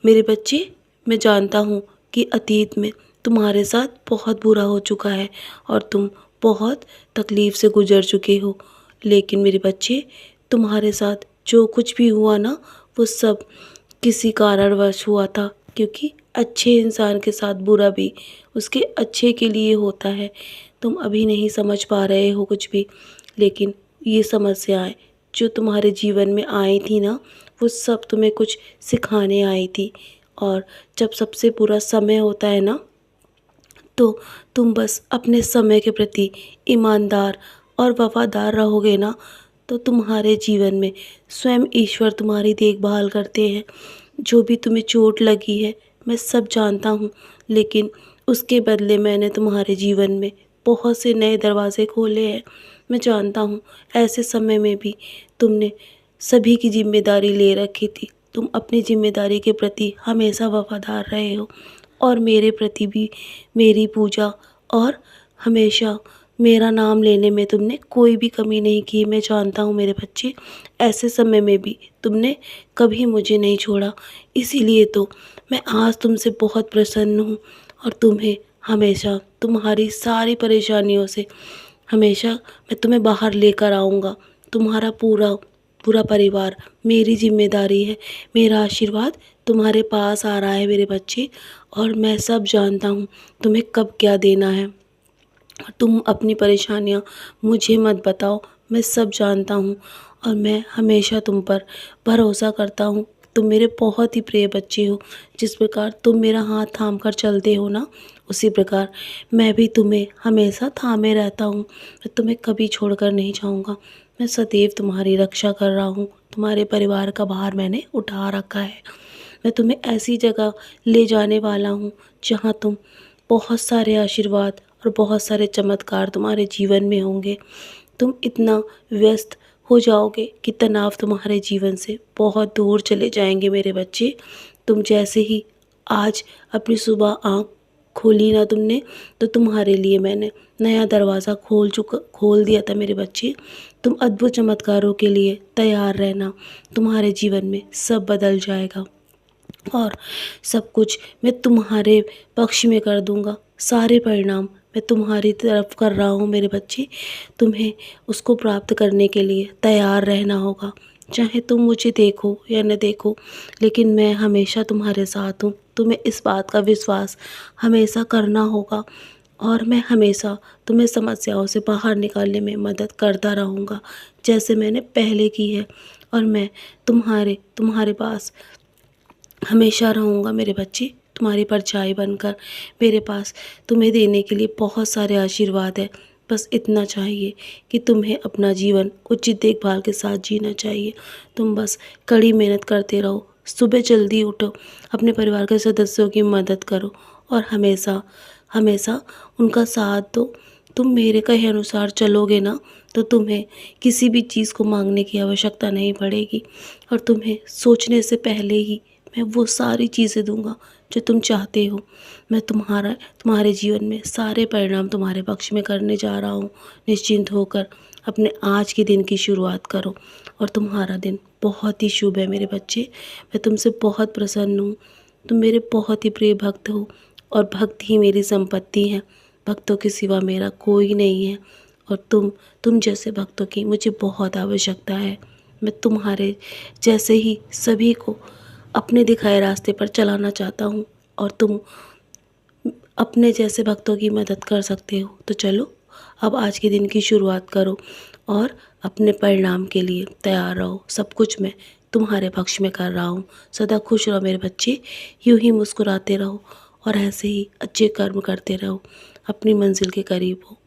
मेरे बच्चे, मैं जानता हूँ कि अतीत में तुम्हारे साथ बहुत बुरा हो चुका है और तुम बहुत तकलीफ़ से गुज़र चुके हो। लेकिन मेरे बच्चे, तुम्हारे साथ जो कुछ भी हुआ ना, वो सब किसी कारणवश हुआ था, क्योंकि अच्छे इंसान के साथ बुरा भी उसके अच्छे के लिए होता है। तुम अभी नहीं समझ पा रहे हो कुछ भी, लेकिन ये समस्याएं जो तुम्हारे जीवन में आई थी ना, वो सब तुम्हें कुछ सिखाने आई थी। और जब सबसे बुरा समय होता है ना, तो तुम बस अपने समय के प्रति ईमानदार और वफ़ादार रहोगे ना, तो तुम्हारे जीवन में स्वयं ईश्वर तुम्हारी देखभाल करते हैं। जो भी तुम्हें चोट लगी है, मैं सब जानता हूँ, लेकिन उसके बदले मैंने तुम्हारे जीवन में बहुत से नए दरवाज़े खोले हैं। मैं जानता हूँ, ऐसे समय में भी तुमने सभी की ज़िम्मेदारी ले रखी थी। तुम अपनी ज़िम्मेदारी के प्रति हमेशा वफ़ादार रहे हो और मेरे प्रति भी मेरी पूजा और हमेशा मेरा नाम लेने में तुमने कोई भी कमी नहीं की। मैं जानता हूँ मेरे बच्चे, ऐसे समय में भी तुमने कभी मुझे नहीं छोड़ा। इसीलिए तो मैं आज तुमसे बहुत प्रसन्न हूँ और तुम्हें हमेशा तुम्हारी सारी परेशानियों से हमेशा मैं तुम्हें बाहर लेकर आऊँगा। तुम्हारा पूरा पूरा परिवार मेरी ज़िम्मेदारी है। मेरा आशीर्वाद तुम्हारे पास आ रहा है मेरे बच्चे, और मैं सब जानता हूँ तुम्हें कब क्या देना है। तुम अपनी परेशानियाँ मुझे मत बताओ, मैं सब जानता हूँ और मैं हमेशा तुम पर भरोसा करता हूँ। तुम मेरे बहुत ही प्रिय बच्चे हो। जिस प्रकार तुम मेरा हाथ थाम कर चलते हो ना, उसी प्रकार मैं भी तुम्हें हमेशा थामे रहता हूँ। मैं तुम्हें कभी छोड़कर नहीं जाऊँगा। मैं सदैव तुम्हारी रक्षा कर रहा हूँ। तुम्हारे परिवार का भार मैंने उठा रखा है। मैं तुम्हें ऐसी जगह ले जाने वाला हूँ जहाँ तुम बहुत सारे आशीर्वाद और बहुत सारे चमत्कार तुम्हारे जीवन में होंगे। तुम इतना व्यस्त हो जाओगे कि तनाव तुम्हारे जीवन से बहुत दूर चले जाएंगे मेरे बच्चे। तुम जैसे ही आज अपनी सुबह आँख खोली ना तुमने, तो तुम्हारे लिए मैंने नया दरवाज़ा खोल दिया था मेरे बच्चे। तुम अद्भुत चमत्कारों के लिए तैयार रहना। तुम्हारे जीवन में सब बदल जाएगा और सब कुछ मैं तुम्हारे पक्ष में कर दूंगा। सारे परिणाम मैं तुम्हारी तरफ कर रहा हूँ मेरे बच्चे। तुम्हें उसको प्राप्त करने के लिए तैयार रहना होगा। चाहे तुम मुझे देखो या न देखो, लेकिन मैं हमेशा तुम्हारे साथ हूँ। तुम्हें इस बात का विश्वास हमेशा करना होगा और मैं हमेशा तुम्हें समस्याओं से बाहर निकालने में मदद करता रहूँगा, जैसे मैंने पहले की है। और मैं तुम्हारे पास हमेशा रहूँगा मेरे बच्चे, तुम्हारी परछाई बनकर। मेरे पास तुम्हें देने के लिए बहुत सारे आशीर्वाद है। बस इतना चाहिए कि तुम्हें अपना जीवन उचित देखभाल के साथ जीना चाहिए। तुम बस कड़ी मेहनत करते रहो, सुबह जल्दी उठो, अपने परिवार के सदस्यों की मदद करो और हमेशा हमेशा उनका साथ दो। तुम मेरे कहे अनुसार चलोगे ना, तो तुम्हें किसी भी चीज़ को मांगने की आवश्यकता नहीं पड़ेगी और तुम्हें सोचने से पहले ही मैं वो सारी चीज़ें दूंगा जो तुम चाहते हो। मैं तुम्हारे जीवन में सारे परिणाम तुम्हारे पक्ष में करने जा रहा हूँ। निश्चिंत होकर अपने आज के दिन की शुरुआत करो और तुम्हारा दिन बहुत ही शुभ है मेरे बच्चे। मैं तुमसे बहुत प्रसन्न हूँ। तुम मेरे बहुत ही प्रिय भक्त हो और भक्त ही मेरी संपत्ति है। भक्तों के सिवा मेरा कोई नहीं है और तुम जैसे भक्तों की मुझे बहुत आवश्यकता है। मैं तुम्हारे जैसे ही सभी को अपने दिखाए रास्ते पर चलाना चाहता हूँ और तुम अपने जैसे भक्तों की मदद कर सकते हो। तो चलो, अब आज के दिन की शुरुआत करो और अपने परिणाम के लिए तैयार रहो। सब कुछ मैं तुम्हारे पक्ष में कर रहा हूँ। सदा खुश रहो मेरे बच्चे, यूं ही मुस्कुराते रहो और ऐसे ही अच्छे कर्म करते रहो। अपनी मंजिल के करीब हो।